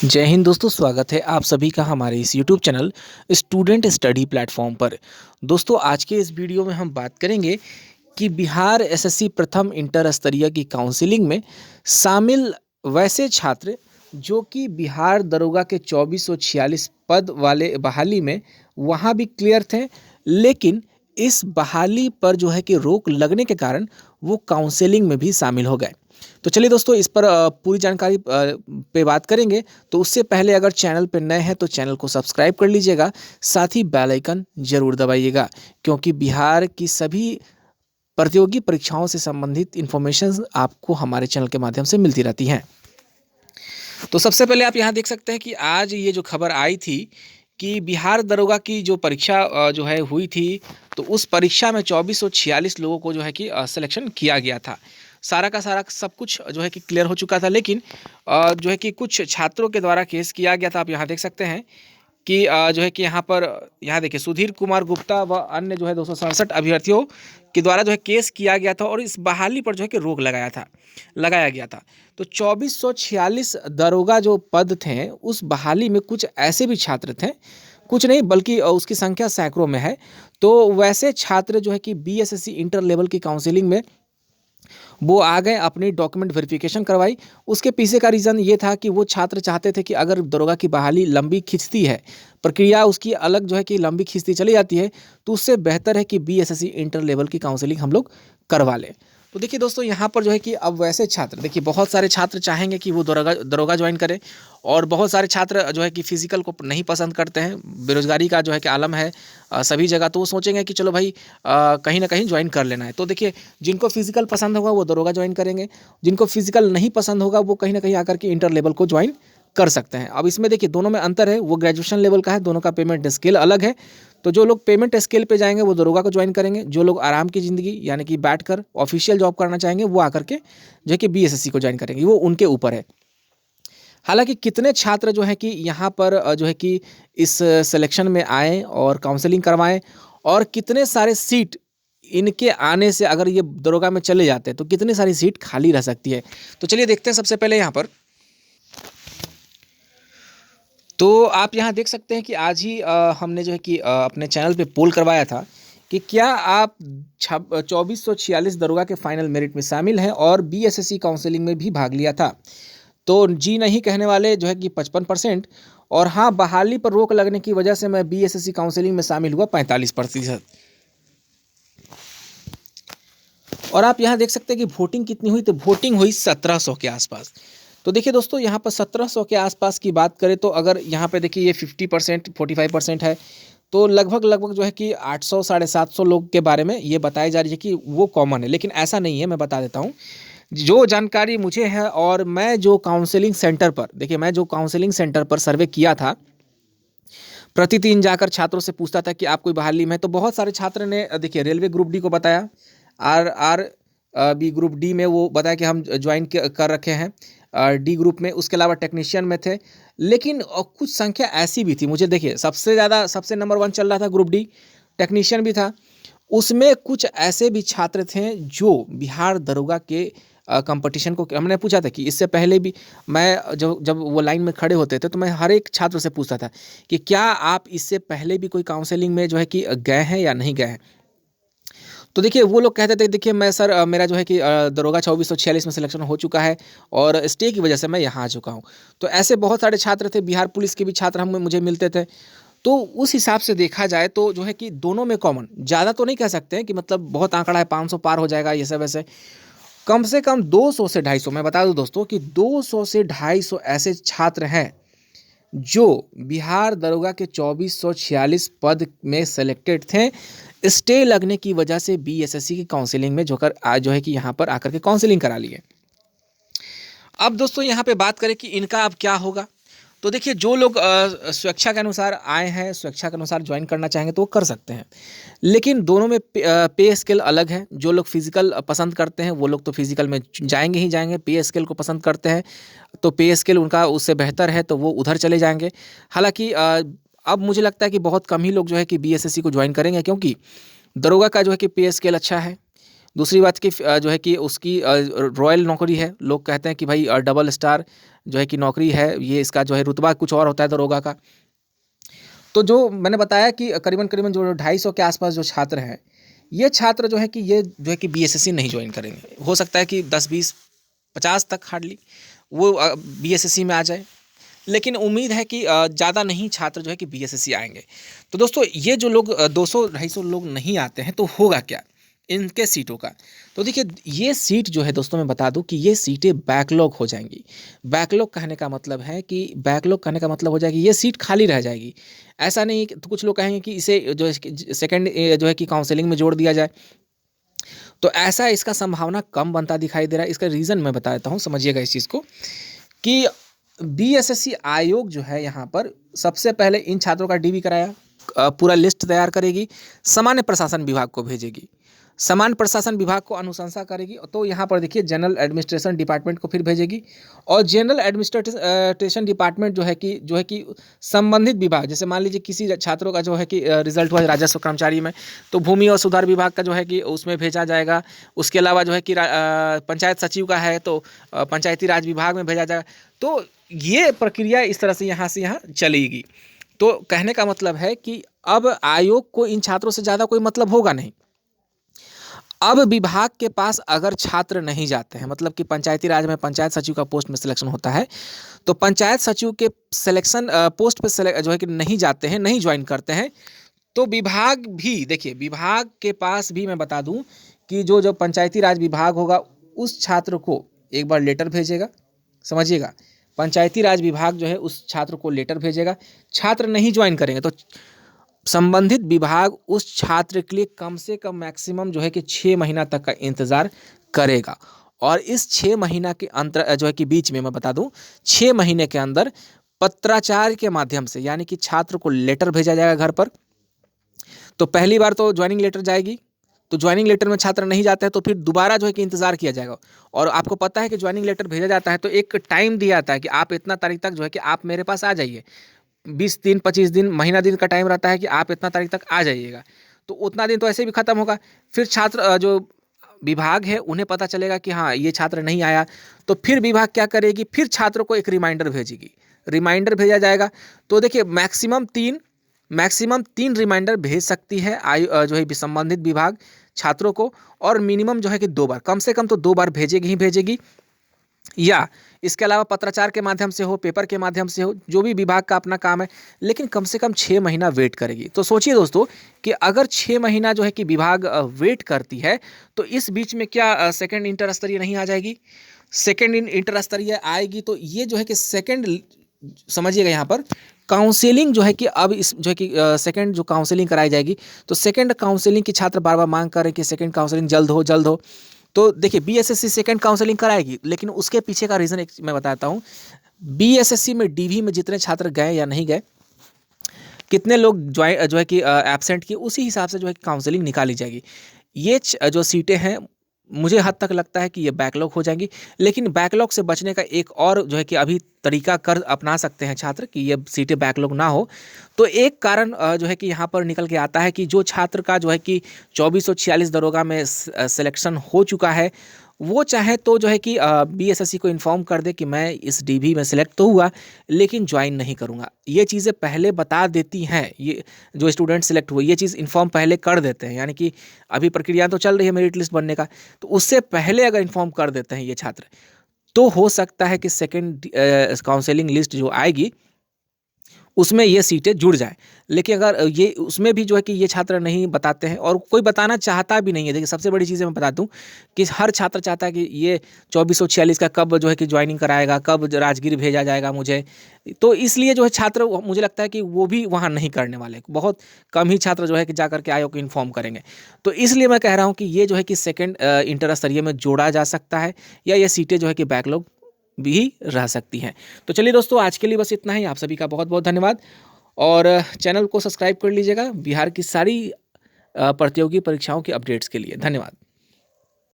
जय हिंद दोस्तों, स्वागत है आप सभी का हमारे इस YouTube channel student study platform पर। दोस्तों, आज के इस वीडियो में हम बात करेंगे कि बिहार एसएससी प्रथम इंटर स्तरीय की काउंसलिंग में शामिल वैसे छात्र जो कि बिहार दरोगा के 2446 पद वाले बहाली में वहाँ भी क्लियर थे, लेकिन इस बहाली पर जो है कि रोक लगने के कारण वो काउंसलिंग में भी शामिल हो गए। तो चलिए दोस्तों, इस पर पूरी जानकारी पे बात करेंगे। तो उससे पहले अगर चैनल पे नए हैं तो चैनल को सब्सक्राइब कर लीजिएगा, साथ ही बेल आइकन जरूर दबाइएगा, क्योंकि बिहार की सभी प्रतियोगी परीक्षाओं से संबंधित इन्फॉर्मेशन आपको हमारे चैनल के माध्यम से मिलती रहती हैं। तो सबसे पहले आप यहाँ देख सकते हैं कि आज ये जो खबर आई थी कि बिहार दरोगा की जो परीक्षा जो है हुई थी, तो उस परीक्षा में 2446 लोगों को जो है कि सिलेक्शन किया गया था। सारा का सारा सब कुछ जो है कि क्लियर हो चुका था, लेकिन जो है कि कुछ छात्रों के द्वारा केस किया गया था। आप यहाँ देख सकते हैं कि जो है कि यहाँ देखिए, सुधीर कुमार गुप्ता व अन्य जो है 267 अभ्यर्थियों के द्वारा जो है केस किया गया था और इस बहाली पर जो है कि रोक लगाया गया था। तो 2446 दरोगा जो पद थे, उस बहाली में कुछ ऐसे भी छात्र थे, कुछ नहीं बल्कि उसकी संख्या सैकड़ों में है। तो वैसे छात्र जो है कि बीएसएससी इंटर लेवल की काउंसलिंग में वो आ गए, अपनी डॉक्यूमेंट वेरिफिकेशन करवाई। उसके पीछे का रीज़न ये था कि वो छात्र चाहते थे कि अगर दरोगा की बहाली लंबी खिंचती है, प्रक्रिया उसकी अलग जो है कि लंबी खिंचती चली जाती है, तो उससे बेहतर है कि बीएसएससी इंटर लेवल की काउंसलिंग हम लोग करवा लें। तो देखिए दोस्तों, यहाँ पर जो है कि अब वैसे छात्र, देखिए बहुत सारे छात्र चाहेंगे कि वो दरोगा ज्वाइन करें, और बहुत सारे छात्र जो है कि फिजिकल को नहीं पसंद करते हैं। बेरोजगारी का जो है कि आलम है सभी जगह, तो वो सोचेंगे कि चलो भाई कहीं ना कहीं ज्वाइन कर लेना है। तो देखिए, जिनको फिजिकल पसंद होगा वो दरोगा ज्वाइन करेंगे, जिनको फिजिकल नहीं पसंद होगा वो कहीं ना कहीं आकर के इंटर लेवल को ज्वाइन कर सकते हैं। अब इसमें देखिए दोनों में अंतर है, वो ग्रेजुएशन लेवल का है, दोनों का पेमेंट स्केल अलग है। तो जो लोग पेमेंट स्केल पे जाएंगे वो दरोगा को ज्वाइन करेंगे, जो लोग आराम की ज़िंदगी यानी कि बैठकर ऑफिशियल जॉब करना चाहेंगे वो आकर के जो है कि बीएसएससी को ज्वाइन करेंगे, वो उनके ऊपर है। हालांकि कितने छात्र जो है कि यहाँ पर जो है कि इस सिलेक्शन में आए और काउंसलिंग करवाएं, और कितने सारे सीट इनके आने से अगर ये दरोगा में चले जाते हैं तो कितनी सारी सीट खाली रह सकती है। तो चलिए देखते हैं। सबसे पहले यहाँ पर तो आप यहाँ देख सकते हैं कि आज ही हमने जो है कि अपने चैनल पे पोल करवाया था कि क्या आप 2446 दरोगा के फाइनल मेरिट में शामिल हैं और बीएसएससी काउंसलिंग में भी भाग लिया था। तो जी नहीं कहने वाले जो है कि 55%, और हाँ बहाली पर रोक लगने की वजह से मैं बीएसएससी काउंसलिंग में शामिल हुआ 45%। और आप यहाँ देख सकते हैं कि वोटिंग कितनी हुई, तो वोटिंग हुई 1700 के आसपास। तो देखिए दोस्तों, यहाँ पर 1700 के आसपास की बात करें तो अगर यहाँ पे देखिए ये 50% 45% है, तो लगभग जो है कि 800 750 लोग के बारे में ये बताई जा रही है कि वो कॉमन है, लेकिन ऐसा नहीं है। मैं बता देता हूँ जो जानकारी मुझे है, और मैं जो काउंसलिंग सेंटर पर, देखिए मैं जो काउंसलिंग सेंटर पर सर्वे किया था, प्रतिदिन जाकर छात्रों से पूछता था कि आप कोई बहाली में, तो बहुत सारे छात्र ने देखिए रेलवे ग्रुप डी को बताया, आर बी ग्रुप डी में वो बताया कि हम ज्वाइन कर रखे हैं डी ग्रुप में, उसके अलावा टेक्नीशियन में थे। लेकिन कुछ संख्या ऐसी भी थी, मुझे देखिए सबसे ज़्यादा सबसे नंबर 1 चल रहा था ग्रुप डी, टेक्नीशियन भी था। उसमें कुछ ऐसे भी छात्र थे जो बिहार दरोगा के कंपटीशन को, हमने पूछा था कि इससे पहले भी मैं जब वो लाइन में खड़े होते थे तो मैं हर एक छात्र से पूछता था कि क्या आप इससे पहले भी कोई काउंसलिंग में जो है कि गए हैं या नहीं गए हैं। तो देखिए वो लोग कहते थे, देखिए मैं सर मेरा जो है कि दरोगा 2446 में सिलेक्शन हो चुका है और स्टे की वजह से मैं यहाँ आ चुका हूँ। तो ऐसे बहुत सारे छात्र थे, बिहार पुलिस के भी छात्र हम मुझे मिलते थे। तो उस हिसाब से देखा जाए तो जो है कि दोनों में कॉमन, ज़्यादा तो नहीं कह सकते हैं कि मतलब बहुत आंकड़ा है 500 पार हो जाएगा ये सब, वैसे कम से कम 200 से 250, मैं बता दूं दोस्तों कि 200 से 250 ऐसे छात्र हैं जो बिहार दरोगा के 2446 पद में सेलेक्टेड थे। स्टे लगने की वजह से बीएसएससी की काउंसलिंग में जो है कि यहाँ पर आकर के काउंसलिंग करा लिए। अब दोस्तों यहाँ पे बात करें कि इनका अब क्या होगा। तो देखिए जो लोग स्वेच्छा के अनुसार आए हैं, स्वेच्छा के अनुसार ज्वाइन करना चाहेंगे तो वो कर सकते हैं, लेकिन दोनों में पे स्केल अलग है। जो लोग फिजिकल पसंद करते हैं वो लोग तो फिजिकल में जाएंगे ही जाएंगे, पे स्केल को पसंद करते हैं तो पे स्केल उनका उससे बेहतर है तो वो उधर चले जाएंगे। हालांकि अब मुझे लगता है कि बहुत कम ही लोग जो है कि बीएसएससी को ज्वाइन करेंगे, क्योंकि दरोगा का जो है कि पे स्केल अच्छा है, दूसरी बात कि जो है कि उसकी रॉयल नौकरी है, लोग कहते हैं कि भाई डबल स्टार जो है कि नौकरी है, ये इसका जो है रुतबा कुछ और होता है दरोगा का। तो जो मैंने बताया कि करीबन करीबन जो 250 के आसपास जो छात्र हैं, ये छात्र जो है कि ये जो है कि बीएसएससी नहीं ज्वाइन करेंगे। हो सकता है कि 10, 20, 50 तक हार्डली वो बीएसएससी में आ जाए, लेकिन उम्मीद है कि ज़्यादा नहीं छात्र जो है कि बीएसएससी आएंगे। तो दोस्तों ये जो लोग 200-250 लोग नहीं आते हैं, तो होगा क्या इनके सीटों का? तो देखिए, ये सीट जो है दोस्तों, मैं बता दूं कि ये सीटें बैकलॉग हो जाएंगी। बैकलॉग कहने का मतलब है कि बैकलॉग कहने का मतलब हो जाएगी ये सीट खाली रह जाएगी। ऐसा नहीं कि तो कुछ लोग कहेंगे कि इसे जो है सेकंड जो है कि काउंसलिंग में जोड़ दिया जाए, तो ऐसा इसका संभावना कम बनता दिखाई दे रहा है। इसका रीज़न मैं बता देता हूँ, समझिएगा इस चीज़ को कि बीएसएससी आयोग जो है यहाँ पर सबसे पहले इन छात्रों का डीवी कराया, पूरा लिस्ट तैयार करेगी, सामान्य प्रशासन विभाग को भेजेगी, सामान्य प्रशासन विभाग को अनुशंसा करेगी, तो यहाँ पर देखिए जनरल एडमिनिस्ट्रेशन डिपार्टमेंट को फिर भेजेगी, और जनरल एडमिनिस्ट्रेशन डिपार्टमेंट जो है कि संबंधित विभाग, जैसे मान लीजिए किसी छात्रों का जो है कि रिजल्ट हुआ राजस्व कर्मचारी में, तो भूमि और सुधार विभाग का जो है कि उसमें भेजा जाएगा। उसके अलावा जो है कि पंचायत सचिव का है तो पंचायती राज विभाग में भेजा जाएगा। तो ये प्रक्रिया इस तरह से यहाँ चलेगी। तो कहने का मतलब है कि अब आयोग को इन छात्रों से ज़्यादा कोई मतलब होगा नहीं। अब विभाग के पास अगर छात्र नहीं जाते हैं, मतलब कि पंचायती राज में पंचायत सचिव का पोस्ट में सिलेक्शन होता है, तो पंचायत सचिव के सिलेक्शन पोस्ट पे जो है कि नहीं जाते हैं, नहीं ज्वाइन करते हैं, तो विभाग भी देखिए, विभाग के पास भी मैं बता दूं कि जो पंचायती राज विभाग होगा उस छात्र को एक बार लेटर भेजेगा। समझिएगा, पंचायती राज विभाग जो है उस छात्र को लेटर भेजेगा। छात्र नहीं ज्वाइन करेंगे तो संबंधित विभाग उस छात्र के लिए कम से कम मैक्सिमम जो है कि 6 महीना तक का इंतज़ार करेगा, और इस 6 महीना के अंतर जो है कि बीच में मैं बता दूं 6 महीने के अंदर पत्राचार के माध्यम से, यानी कि छात्र को लेटर भेजा जाएगा घर पर। तो पहली बार तो ज्वाइनिंग लेटर जाएगी, तो ज्वाइनिंग लेटर में छात्र नहीं जाता है तो फिर दोबारा जो है कि इंतज़ार किया जाएगा। और आपको पता है कि ज्वाइनिंग लेटर भेजा जाता है तो एक टाइम दिया जाता है कि आप इतना तारीख तक जो है कि आप मेरे पास आ जाइए। 20 दिन, 25 दिन, महीना दिन का टाइम रहता है कि आप इतना तारीख तक आ जाइएगा। तो उतना दिन तो ऐसे भी खत्म होगा। फिर छात्र जो विभाग है उन्हें पता चलेगा कि हाँ ये छात्र नहीं आया, तो फिर विभाग क्या करेगी, फिर छात्र को एक रिमाइंडर भेजेगी, रिमाइंडर भेजा जाएगा। तो देखिए मैक्सिमम 3 रिमाइंडर भेज सकती है जो है संबंधित विभाग छात्रों को, और मिनिमम जो है कि 2 बार, कम से कम तो 2 बार भेजेगी ही भेजेगी, या इसके अलावा पत्राचार के माध्यम से हो, पेपर के माध्यम से हो, जो भी विभाग का अपना काम है, लेकिन कम से कम 6 महीना वेट करेगी। तो सोचिए दोस्तों कि अगर 6 महीना जो है कि विभाग वेट करती है, तो इस बीच में क्या सेकंड इंटर स्तरीय नहीं आ जाएगी? सेकंड इंटर स्तरीय आएगी तो ये जो है कि सेकंड, समझिएगा यहाँ पर काउंसलिंग जो है कि अब इस जो है कि सेकंड जो काउंसलिंग कराई जाएगी, तो सेकंड काउंसलिंग की छात्र बार बार मांग कर रहे हैं कि सेकंड काउंसलिंग जल्द हो। तो देखिए बीएसएससी सेकंड काउंसलिंग कराएगी, लेकिन उसके पीछे का रीज़न एक मैं बताता हूँ। बीएसएससी में डीवी में जितने छात्र गए या नहीं गए, कितने लोग जो है कि एब्सेंट किए, उसी हिसाब से जो है काउंसलिंग निकाली जाएगी। ये जो सीटें हैं मुझे हद तक लगता है कि ये बैकलॉग हो जाएंगी, लेकिन बैकलॉग से बचने का एक और जो है कि अभी तरीका कर अपना सकते हैं छात्र कि ये सीटें बैकलॉग ना हो। तो एक कारण जो है कि यहाँ पर निकल के आता है कि जो छात्र का जो है कि 2446 दरोगा में सिलेक्शन हो चुका है, वो चाहे तो जो है कि बीएसएससी को इन्फॉर्म कर दे कि मैं इस डीवी में सिलेक्ट तो हुआ लेकिन ज्वाइन नहीं करूँगा। ये चीज़ें पहले बता देती हैं, ये जो स्टूडेंट सिलेक्ट हुए ये चीज़ इन्फॉर्म पहले कर देते हैं, यानी कि अभी प्रक्रिया तो चल रही है मेरिट लिस्ट बनने का, तो उससे पहले अगर इन्फॉर्म कर देते हैं ये छात्र, तो हो सकता है कि सेकेंड काउंसलिंग लिस्ट जो आएगी उसमें ये सीटें जुड़ जाएँ। लेकिन अगर ये उसमें भी जो है कि ये छात्र नहीं बताते हैं और कोई बताना चाहता भी नहीं है। देखिए सबसे बड़ी चीज़ मैं बता दूँ कि हर छात्र चाहता है कि ये 2446 का कब जो है कि ज्वाइनिंग कराएगा, कब राजगीर भेजा जाएगा मुझे। तो इसलिए जो है छात्र मुझे लगता है कि वो भी वहाँ नहीं करने वाले। बहुत कम ही छात्र जो है कि जाकर के आयोग को इन्फॉर्म करेंगे। तो इसलिए मैं कह रहा हूँ कि ये जो है कि सेकेंड इंटर स्तरीय में जोड़ा जा सकता है, या ये सीटें जो है कि बैकलॉग भी रह सकती हैं। तो चलिए दोस्तों, आज के लिए बस इतना ही। आप सभी का बहुत बहुत धन्यवाद, और चैनल को सब्सक्राइब कर लीजिएगा बिहार की सारी प्रतियोगी परीक्षाओं की अपडेट्स के लिए। धन्यवाद।